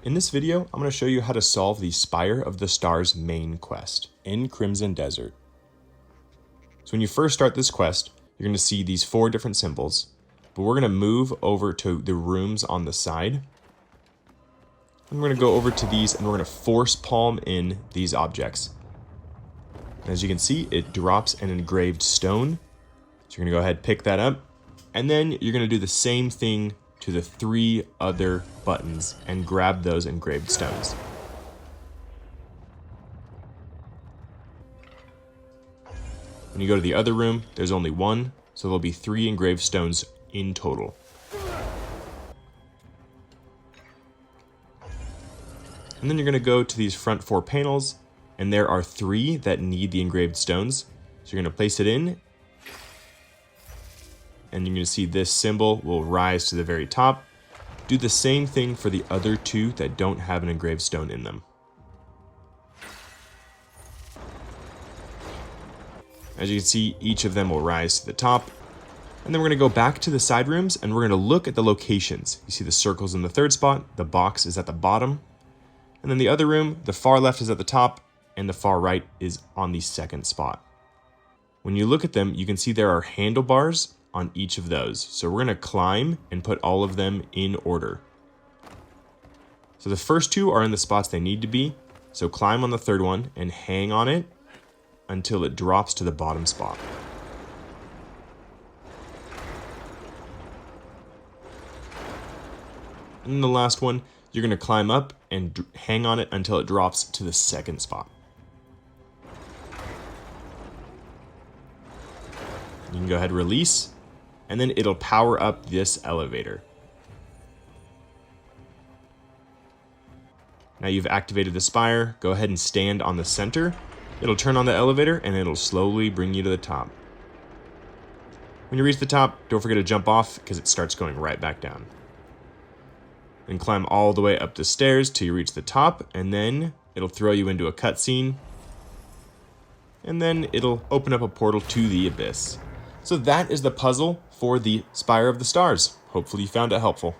In this video, I'm going to show you how to solve the Spire of the Stars main quest in Crimson Desert. So when you first start this quest, you're going to see these 4 different symbols, but we're going to move over to the rooms on the side. And we're going to go over to these and we're going to force palm in these objects. And as you can see, it drops an engraved stone. So you're going to go ahead, pick that up, and then you're going to do the same thing to the 3 other buttons and grab those engraved stones. When you go to the other room, there's only 1, so there'll be 3 engraved stones in total. And then you're going to go to these front 4 panels, and there are 3 that need the engraved stones. So you're going to place it in, and you're going to see this symbol will rise to the very top. Do the same thing for the other 2 that don't have an engraved stone in them. As you can see, each of them will rise to the top. And then we're going to go back to the side rooms and we're going to look at the locations. You see the circles in the 3rd spot, the box is at the bottom. And then the other room, the far left is at the top and the far right is on the 2nd spot. When you look at them, you can see there are handlebars on each of those. So we're going to climb and put all of them in order. So the first 2 are in the spots they need to be. So climb on the 3rd one and hang on it until it drops to the bottom spot. And then the last one, you're going to climb up and hang on it until it drops to the 2nd spot. You can go ahead and release, and then it'll power up this elevator. Now you've activated the spire, go ahead and stand on the center. It'll turn on the elevator and it'll slowly bring you to the top. When you reach the top, don't forget to jump off because it starts going right back down. Then climb all the way up the stairs till you reach the top, and then it'll throw you into a cutscene. And then it'll open up a portal to the abyss. So that is the puzzle for the Spire of the Stars. Hopefully you found it helpful.